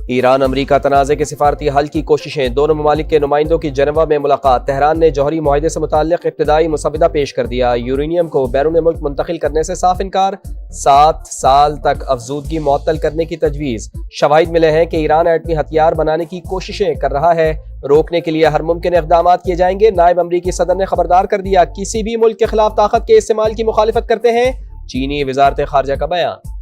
Iran अमरीका तनाज़े के सिफारती हल की कोशिशें, दोनों ममालिक के नुमाइंदों की जेनेवा में मुलाकात। तेहरान ने जौहरी मुआहदे से मुताल्लिक़ इब्तिदाई मुसव्वदा पेश कर दिया। यूरेनियम को बैरून मुल्क मुंतकिल करने से साफ इनकार। 7 साल तक अफजूदगी मुअत्तल करने की तजवीज़। शवाहिद मिले हैं कि ईरान एटमी हथियार बनाने की कोशिशें कर रहा है, रोकने के लिए हर मुमकिन इक़दाम किए जाएंगे। नायब अमरीकी सदर ने खबरदार कर दिया, किसी भी मुल्क के खिलाफ ताकत के इस्तेमाल की मुखालिफत करते हैं। चीनी वज़ारत ख़ारिजा का बयान।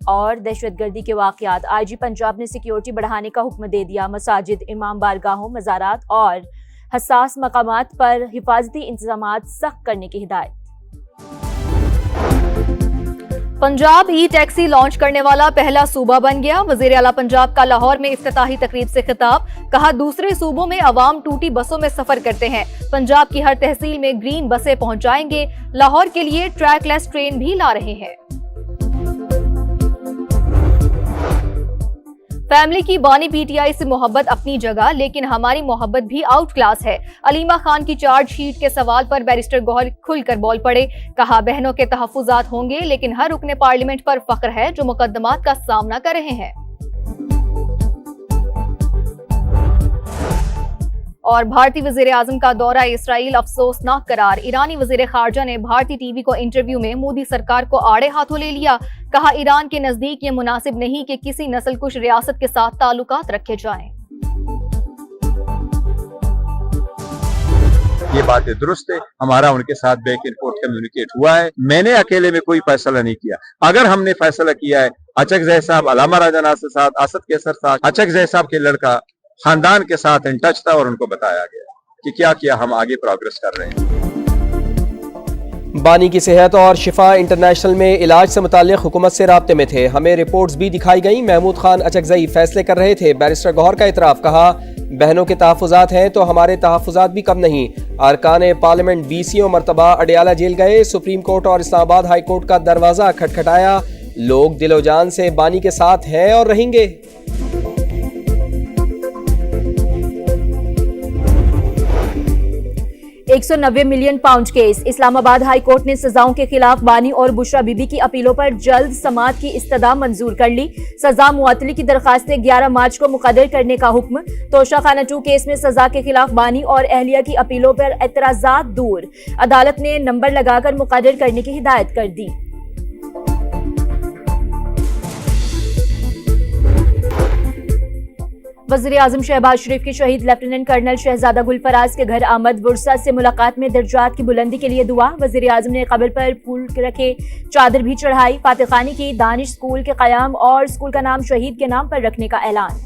और दहशतगर्दी के वाक़यात, आईजी पंजाब ने सिक्योरिटी बढ़ाने का हुक्म दे दिया। मसाजिद, इमाम बारगाहों, मज़ारात और हसास मकामात पर हिफाजती इंतजामात सख्त करने की हिदायत। पंजाब ई टैक्सी लॉन्च करने वाला पहला सूबा बन गया। वज़ीर आला पंजाब का लाहौर में इफ्तिताही तकरीब से खिताब, कहा दूसरे सूबों में अवाम टूटी बसों में सफर करते हैं, पंजाब की हर तहसील में ग्रीन बसें पहुंचाएंगे। लाहौर के लिए ट्रैकलेस ट्रेन भी ला रहे हैं। फैमिली की बानी पीटीआई से मोहब्बत अपनी जगह, लेकिन हमारी मोहब्बत भी आउट क्लास है। अलीमा खान की चार्जशीट के सवाल पर बैरिस्टर गौहर खुलकर बोल पड़े, कहा बहनों के तहफ्फुज़ात होंगे, लेकिन हर रुकने पार्लियामेंट पर फख्र है जो मुकदमात का सामना कर रहे हैं। और भारतीय वज़ीर आज़म का दौरा इसराइल अफसोसनाक करार। ईरानी वज़ीर ख़ारजा ने भारतीय टीवी को इंटरव्यू में मोदी सरकार को आड़े हाथों ले लिया, कहा ईरान के नजदीक ये मुनासिब नहीं कि किसी नस्लकुश रियासत के साथ ताल्लुकात रखे जाएं। ये बातें दुरुस्त है, हमारा उनके साथ बैक एंड फोर्थ कम्युनिकेट हुआ है। मैंने अकेले में कोई फैसला नहीं किया। अगर हमने फैसला किया है, अचकज़ई साहब, अलामा राजा नासिर साहब, असद कैसर साहब, अचकज़ई साहब के लड़का खानदान के साथ इन टच था और उनको बताया गया कि क्या किया, हम आगे प्रोग्रेस कर रहे हैं। बानी की सेहत और शिफा इंटरनेशनल में इलाज से मुताल्लिक़ हुकूमत से राब्ते में थे, हमें रिपोर्ट्स भी दिखाई गई। महमूद खान अचकज़ई फैसले कर रहे थे। बैरिस्टर गौहर का इतराफ़, कहा बहनों के तहफ़्फ़ुज़ात हैं तो हमारे तहफ़्फ़ुज़ात भी कम नहीं। अरकान पार्लियामेंट 20 मरतबा अडियाला जेल गए, सुप्रीम कोर्ट और इस्लामाबाद हाई कोर्ट का दरवाज़ा खटखटाया। लोग दिलो जान से बानी के साथ हैं और रहेंगे। 190 million pound case. Islamabad high court ने सजाओं के खिलाफ बानी और बुशरा बीबी की अपीलों पर जल्द समाअत की इस्तदा मंजूर कर ली। सजा मुअत्तली की दरखास्तें 11 मार्च को मुकर्रर करने का हुक्म। तोशाखाना 2 केस में सजा के खिलाफ बानी और अहलिया की अपीलों पर एतराजात दूर, अदालत ने नंबर लगाकर मुकर्रर करने की हिदायत कर दी। वज़ीर आज़म शहबाज शरीफ की शहीद लेफ्टिनेंट कर्नल शहजादा गुलफराज के घर आमद। वुरसा से मुलाकात में दर्जात की बुलंदी के लिए दुआ। वज़ीर आज़म ने कब्र पर फूल रखे, चादर भी चढ़ाई। फातिखानी की दानिश स्कूल के क़याम और स्कूल का नाम शहीद के नाम पर रखने का ऐलान।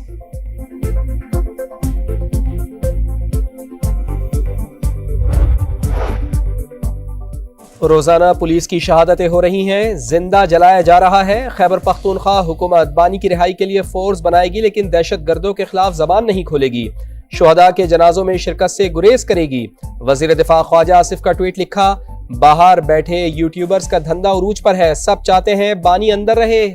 रोजाना पुलिस की शहादतें हो रही हैं, जिंदा जलाया जा रहा है। खैबर पख्तूनख्वा हुकूमत बानी की रिहाई के लिए फोर्स बनाएगी, लेकिन दहशत गर्दों के खिलाफ जबान नहीं खोलेगी। शुहदा के जनाजों में शिरकत से गुरेज करेगी। वजीर दिफा ख्वाजा आसिफ का ट्वीट लिखा, बाहर बैठे यूट्यूबर्स का धंधा उरूज पर है, सब चाहते हैं बानी अंदर रहे।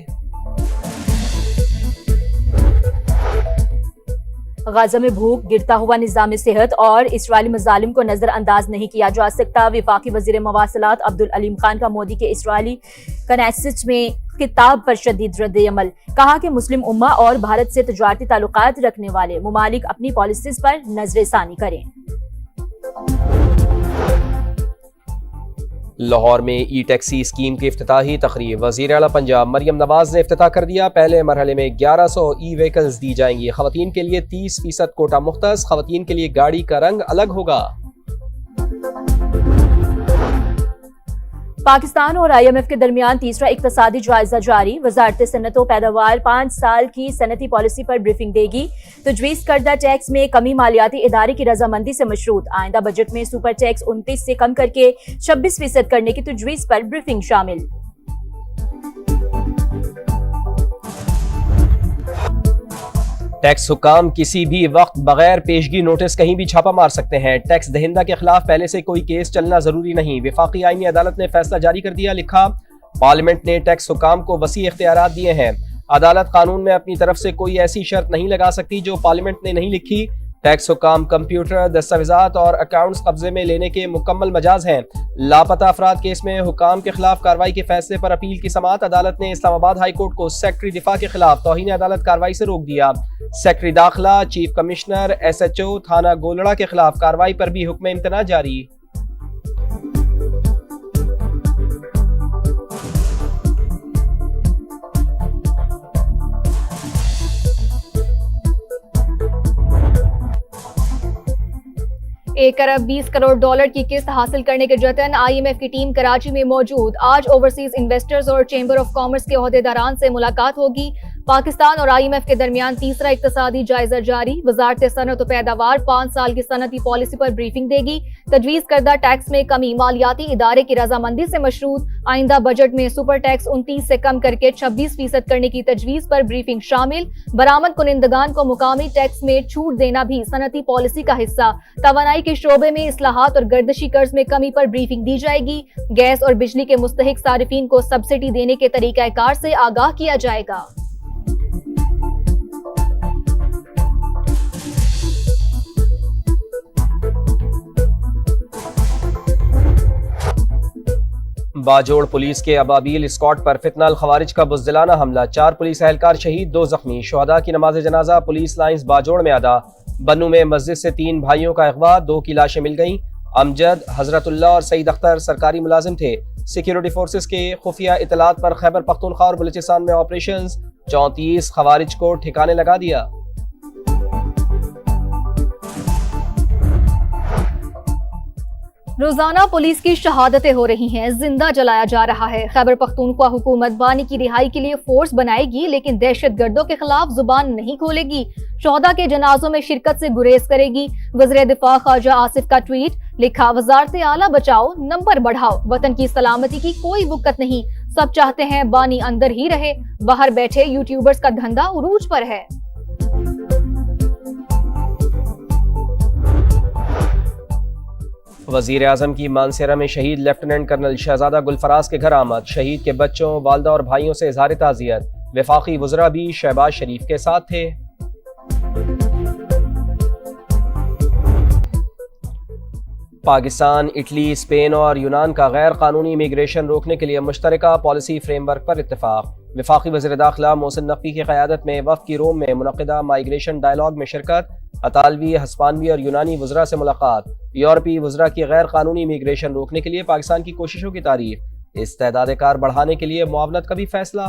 गाजा में भूख, गिरता हुआ निज़ाम सेहत और इसराइली मज़ालिम को नजरअंदाज नहीं किया जा सकता। वफाकी वज़ीर मवासिलात अब्दुल अलीम खान का मोदी के इसराइली कनेसिस में खिताब पर शदीद रद्द-ए-अमल। कहा कि मुस्लिम उम्मा और भारत से तजारती ताल्लुकात रखने वाले ममालिक अपनी पॉलिसीज पर नजरसानी करें। लाहौर में ई टैक्सी स्कीम की इफ्तिताही तकरीब। वज़ीर आला पंजाब मरियम नवाज ने इफ्तिताह कर दिया। पहले मरहले में 1100 ई व्हीकल्स दी जाएंगी। खवातीन के लिए 30% कोटा मुख्तस। खवातीन के लिए गाड़ी का रंग अलग होगा। पाकिस्तान और IMF के दरमियान तीसरा इक्तसादी जायजा जारी। वजारत सनत व पैदावार 5 साल की सनती पॉलिसी पर ब्रीफिंग देगी। तजवीज़ करदा टैक्स में कमी मालियाती इदारे की रजामंदी से मशरूत। आइंदा बजट में सुपर टैक्स 29 से कम करके 26% करने की तजवीज़ पर ब्रीफिंग शामिल। टैक्स हुकाम किसी भी वक्त बगैर पेशगी नोटिस कहीं भी छापा मार सकते हैं। टैक्स दहिंदा के खिलाफ पहले से कोई केस चलना जरूरी नहीं। वफाकी आईनी अदालत ने फैसला जारी कर दिया। लिखा, पार्लियामेंट ने टैक्स हुकाम को वसी इख्तियारात दिए हैं। अदालत कानून में अपनी तरफ से कोई ऐसी शर्त नहीं लगा सकती जो पार्लियामेंट ने नहीं लिखी। टैक्स हुकाम कंप्यूटर, दस्तावेजात और अकाउंट्स कब्जे में लेने के मुकम्मल मजाज हैं। लापता अफराद केस में हुकाम के खिलाफ कार्रवाई के फैसले पर अपील की समाअत। अदालत ने इस्लामाबाद हाई कोर्ट को सेक्रेटरी दिफा के खिलाफ तौहीन अदालत कार्रवाई से रोक दिया। सेक्रेटरी दाखिला, चीफ कमिश्नर, SHO थाना गोलड़ा के खिलाफ कार्रवाई पर भी हुक्म इम्तना जारी। $1 अरब 20 करोड़ की किस्त हासिल करने के जतन। IMF की टीम कराची में मौजूद। आज ओवरसीज इन्वेस्टर्स और चेंबर ऑफ कॉमर्स के ओहदेदारान से मुलाकात होगी। पाकिस्तान और IMF के दरमियान तीसरा इक्तिसादी जायजा जारी। वजारत सनअत और पैदावार 5 साल की सनती पॉलिसी पर ब्रीफिंग देगी। तजवीज करदा टैक्स में कमी मालियाती इदारे की रजामंदी से मशरूत। आइंदा बजट में सुपर टैक्स 29 से कम करके 26% करने की तजवीज पर ब्रीफिंग शामिल। बरामद कुनिंदगान को मुकामी टैक्स में छूट देना भी सनती पॉलिसी का हिस्सा। तवानाई के शोबे में इस्लाहात और गर्दशी कर्ज में कमी पर ब्रीफिंग दी जाएगी। गैस और बिजली के मुस्तहिक सारिफीन को सब्सिडी देने के तरीकाकार से आगाह किया जाएगा। बाजोड़ पुलिस के अबाबील स्क्वाड पर फितनाल खवारिज का बुज़दिलाना हमला। 4 पुलिस एहलकार शहीद, 2 जख्मी। शुहदा की नमाज जनाजा पुलिस लाइंस बाजोड़ में अदा। बन्नू में मस्जिद से 3 भाइयों का अगवा, 2 की लाशें मिल गईं। अमजद, हजरतुल्लाह और सईद अख्तर सरकारी मुलाजिम थे। सिक्योरिटी फोर्सेस के खुफिया इतलात पर खैबर पख्तूनख्वा और बलूचिस्तान में ऑपरेशन। 34 खवारिज को ठिकाने लगा दिया। रोजाना पुलिस की शहादतें हो रही हैं, जिंदा जलाया जा रहा है। खैबर पख्तूनख्वा हुकूमत बानी की रिहाई के लिए फोर्स बनाएगी, लेकिन दहशतगर्दों के खिलाफ जुबान नहीं खोलेगी। शोहदा के जनाजों में शिरकत से गुरेज करेगी। वज़ीर दिफा ख्वाजा आसिफ का ट्वीट, लिखा वजारत आला बचाओ, नंबर बढ़ाओ। वतन की सलामती की कोई वुकत नहीं, सब चाहते हैं बानी अंदर ही रहे। बाहर बैठे यूट्यूबर्स का धंधा उरूज पर है। वजीर आजम की मानसेरा में शहीद लेफ्टिनेंट कर्नल शहजादा गुलफराज के घर आमद। शहीद के बच्चों, वालदा और भाइयों से इजहार ताज़ियत। वफाकी वज़रा भी शहबाज शरीफ के साथ थे। पाकिस्तान, इटली, स्पेन और यूनान का गैर कानूनी इमिग्रेशन रोकने के लिए मुश्तरका पॉलिसी फ्रेमवर्क पर इत्तेफाक। वफाकी वज़ीर दाखिला मोहसिन नकवी की क़यादत में वफ़द की रोम में मुनक़िदा माइग्रेशन डायलॉग में शिरकत। अतालवी, हस्पानवी और यूनानी वज़रा से मुलाकात। यूरोपीय वज़रा की गैर कानूनी इमिग्रेशन रोकने के लिए पाकिस्तान की कोशिशों की तारीफ। इस्तेदाद कार बढ़ाने के लिए मुआवनत का भी फैसला।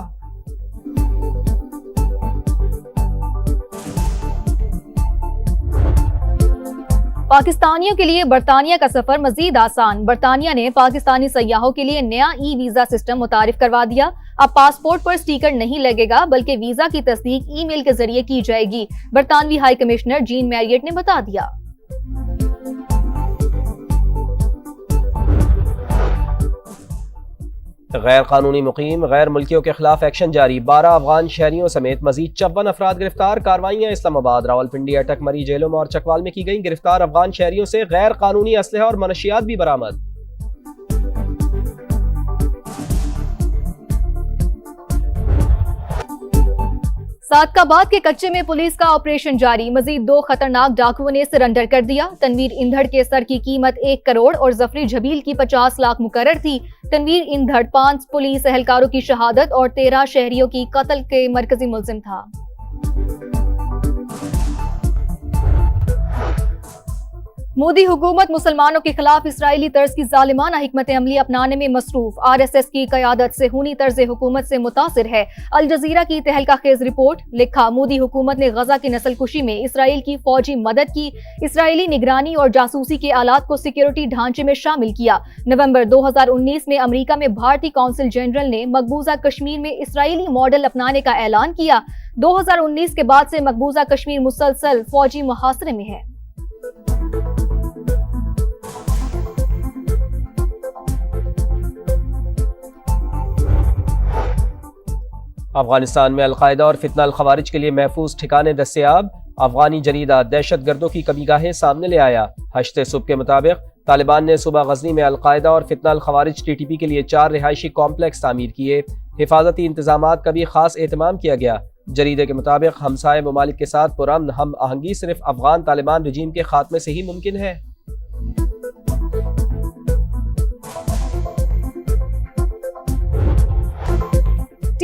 पाकिस्तानियों के लिए बरतानिया का सफर मजीद आसान। बरतानिया ने पाकिस्तानी सयाहों के लिए नया वीजा सिस्टम मुतारिफ करवा दिया। अब पासपोर्ट पर स्टिकर नहीं लगेगा, बल्कि वीजा की तस्दीक ईमेल के जरिए की जाएगी। बरतानवी हाई कमिश्नर जीन मैरियट ने बता दिया। गैर कानूनी मुकीम गैर मुल्कियों के खिलाफ एक्शन जारी। 12 अफगान शहरियों समेत मजीद 54 अफराद गिरफ्तार। कार्रवाइयां इस्लामाबाद, रावलपिंडी, अटक मरी जेलों में और चकवाल में की गई। गिरफ्तार अफगान शहरियों से गैर कानूनी असलहा और मनशियात भी बरामद। सादकाबाद के कच्चे में पुलिस का ऑपरेशन जारी। मजीद 2 खतरनाक डाकुओं ने सरेंडर कर दिया। तनवीर इंधड़ के सर की कीमत 1 करोड़ और जफरी झबील की 50 लाख मुकर्रर थी। तनवीर इंधड़ 5 पुलिस एहलकारों की शहादत और 13 शहरियों की कत्ल के मरकजी मुलजिम था। मोदी हुकूमत मुसलमानों के खिलाफ इसराइली तर्ज की जालिमाना हिकमत अमली अपनाने में मसरूफ। RSS की क़यादत सेहूनी तर्ज हुकूमत से मुतासिर है। अल जजीरा की तहलका खेज रिपोर्ट, लिखा मोदी हुकूमत ने गजा की नस्लकुशी में इसराइल की फौजी मदद की। इसराइली निगरानी और जासूसी के आलात को सिक्योरिटी ढांचे में शामिल किया। नवंबर 2019 में अमेरिका में भारतीय कौंसिल जनरल ने मकबूजा कश्मीर में इसराइली मॉडल अपनाने का ऐलान किया। 2019 के बाद से मकबूजा कश्मीर मुसलसल फौजी मुहासरे में है। अफगानिस्तान में अलकायदा और फितना खवारिज के लिए महफूज ठिकाने दस्तयाब। अफगानी जरीदा दहशत गर्दों की कमीगाहें सामने ले आया। हश्ते सुबह के मुताबिक तालिबान ने सुबह गजनी में अलकायदा और फितना खवारिज TTP के लिए 4 रिहायशी कॉम्प्लेक्स तामीर किए। हिफाजती इंतजामात का भी खास एहतमाम किया गया। जरीदे के मुताबिक हमसाये ममालिक के साथ पुरअमन हम आहंगी सिर्फ अफगान तालिबान रजीम के खात्मे से ही मुमकिन है।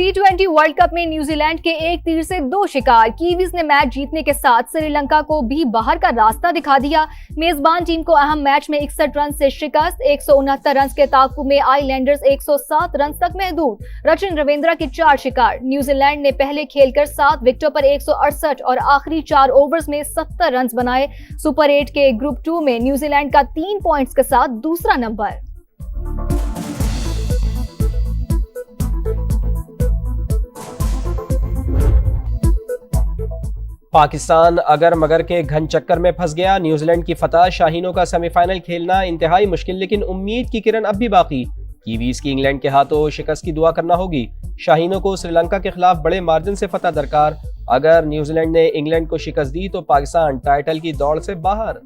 T20 वर्ल्ड कप में न्यूजीलैंड के एक तीर से 2 शिकार। कीवीज ने मैच जीतने के साथ श्रीलंका को भी बाहर का रास्ता दिखा दिया। मेजबान टीम को अहम मैच में 61 रन से शिकस्त। 169 रन के ताकुब में आइलैंडर्स 107 रन तक महदूद। रचिन रविंद्रा के 4 शिकार। न्यूजीलैंड ने पहले खेलकर 7 विकेटों पर 168 और आखिरी 4 ओवर्स में 70 रन बनाए। सुपर 8 के ग्रुप 2 में न्यूजीलैंड का 3 पॉइंट्स के साथ दूसरा नंबर। पाकिस्तान अगर मगर के घन चक्कर में फंस गया। न्यूजीलैंड की फतह, शाहीनों का सेमीफाइनल खेलना इंतहाई मुश्किल, लेकिन उम्मीद की किरण अब भी बाकी। कीवीज की इंग्लैंड के हाथों शिकस्त की दुआ करना होगी। शाहीनों को श्रीलंका के खिलाफ बड़े मार्जिन से फतह दरकार। अगर न्यूजीलैंड ने इंग्लैंड को शिकस्त दी तो पाकिस्तान टाइटल की दौड़ से बाहर।